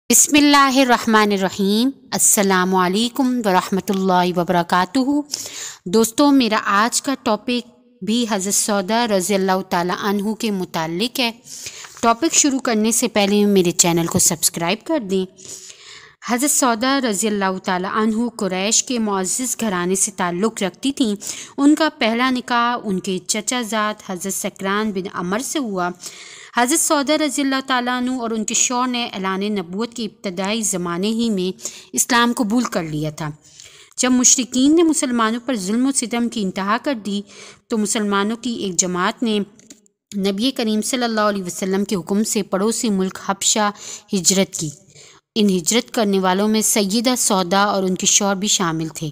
بسم اللہ الرحمن الرحیم۔ السلام علیکم ورحمۃ اللہ وبرکاتہ۔ دوستوں، میرا آج کا ٹاپک بھی حضرت سودا رضی اللہ تعالیٰ عنہ کے متعلق ہے۔ ٹاپک شروع کرنے سے پہلے میرے چینل کو سبسکرائب کر دیں۔ حضرت سودا رضی اللہ تعالیٰ عنہ قریش کے معزز گھرانے سے تعلق رکھتی تھیں۔ ان کا پہلا نکاح ان کے چچا زاد حضرت سکران بن عمر سے ہوا۔ حضرت سودا رضی اللہ تعالیٰ عنہ اور ان کے شوہر نے اعلان نبوت کے ابتدائی زمانے ہی میں اسلام قبول کر لیا تھا۔ جب مشرکین نے مسلمانوں پر ظلم و ستم کی انتہا کر دی تو مسلمانوں کی ایک جماعت نے نبی کریم صلی اللہ علیہ وسلم کے حکم سے پڑوسی ملک حبشہ ہجرت کی۔ ان ہجرت کرنے والوں میں سیدہ سودا اور ان کے شوہر بھی شامل تھے۔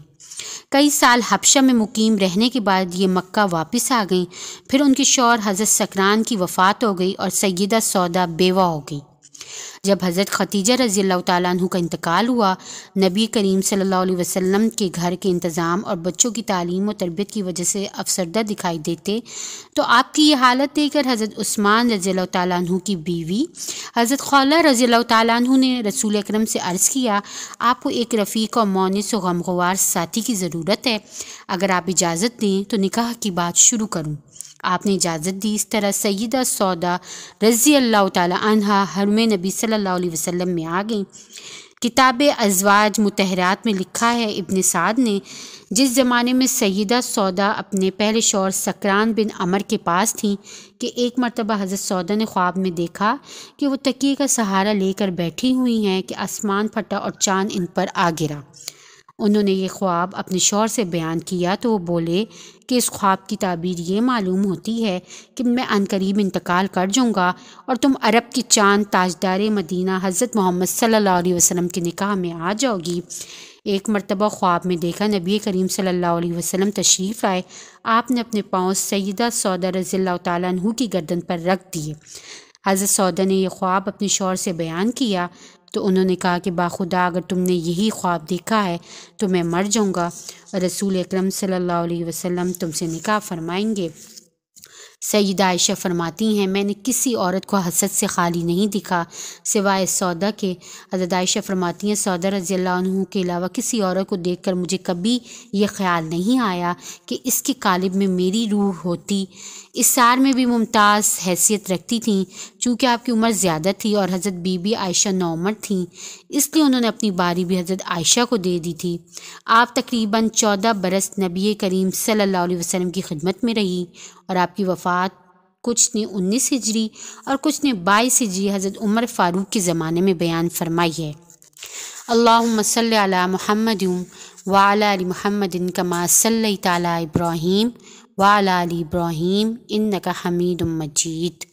کئی سال حبشہ میں مقیم رہنے کے بعد یہ مکہ واپس آ گئیں۔ پھر ان کے شوہر حضرت سکران کی وفات ہو گئی اور سیدہ سودا بیوہ ہو گئی۔ جب حضرت ختیجہ رضی اللہ تعالیٰ عنہ کا انتقال ہوا، نبی کریم صلی اللہ علیہ وسلم کے گھر کے انتظام اور بچوں کی تعلیم و تربیت کی وجہ سے افسردہ دکھائی دیتے تو آپ کی یہ حالت دیکھ کر حضرت عثمان رضی اللہ تعالیٰ عنہ کی بیوی حضرت خولہ رضی اللہ تعالیٰ عنہ نے رسول اکرم سے عرض کیا، آپ کو ایک رفیق اور مونس و غمگوار ساتھی کی ضرورت ہے، اگر آپ اجازت دیں تو نکاح کی بات شروع کروں۔ آپ نے اجازت دی۔ اس طرح سیدہ سودا رضی اللہ تعالیٰ عنہا حرم نبی صلی اللہ علیہ وسلم میں آ گئیں۔ کتاب ازواج مطہرات میں لکھا ہے، ابن سعد نے، جس زمانے میں سیدہ سودا اپنے پہلے شوہر سکران بن عمر کے پاس تھیں کہ ایک مرتبہ حضرت سودا نے خواب میں دیکھا کہ وہ تکیے کا سہارا لے کر بیٹھی ہوئی ہیں کہ آسمان پھٹا اور چاند ان پر آ گرا۔ انہوں نے یہ خواب اپنے شوہر سے بیان کیا تو وہ بولے کہ اس خواب کی تعبیر یہ معلوم ہوتی ہے کہ میں عنقریب انتقال کر جاؤں گا اور تم عرب کی چاند تاجدار مدینہ حضرت محمد صلی اللہ علیہ وسلم کے نکاح میں آ جاؤ گی۔ ایک مرتبہ خواب میں دیکھا نبی کریم صلی اللہ علیہ وسلم تشریف آئے۔ آپ نے اپنے پاؤں سیدہ سودا رضی اللہ تعالیٰ عنہ کی گردن پر رکھ دیے۔ حضرت سودا نے یہ خواب اپنے شوہر سے بیان کیا تو انہوں نے کہا کہ باخدا اگر تم نے یہی خواب دیکھا ہے تو میں مر جاؤں گا اور رسول اکرم صلی اللہ علیہ وسلم تم سے نکاح فرمائیں گے۔ سیدہ عائشہ فرماتی ہیں، میں نے کسی عورت کو حسد سے خالی نہیں دکھا سوائے سودا کے۔ حضرت عائشہ فرماتی ہیں، سودا رضی اللہ عنہ کے علاوہ کسی عورت کو دیکھ کر مجھے کبھی یہ خیال نہیں آیا کہ اس کے قالب میں میری روح ہوتی۔ اس سار میں بھی ممتاز حیثیت رکھتی تھیں۔ چونکہ آپ کی عمر زیادہ تھی اور حضرت بی بی عائشہ نوعمر تھیں، اس لیے انہوں نے اپنی باری بھی حضرت عائشہ کو دے دی تھی۔ آپ تقریباً 14 برس نبی کریم صلی اللہ علیہ وسلم کی خدمت میں رہی اور آپ کی وفات کچھ نے 19 ہجری اور کچھ نے 22 ہجری حضرت عمر فاروق کے زمانے میں بیان فرمائی ہے۔ اللہم صلی علی محمد وعلی آل محمد کما صلیت علی ابراہیم وعلی آل ابراہیم انک حمید مجید۔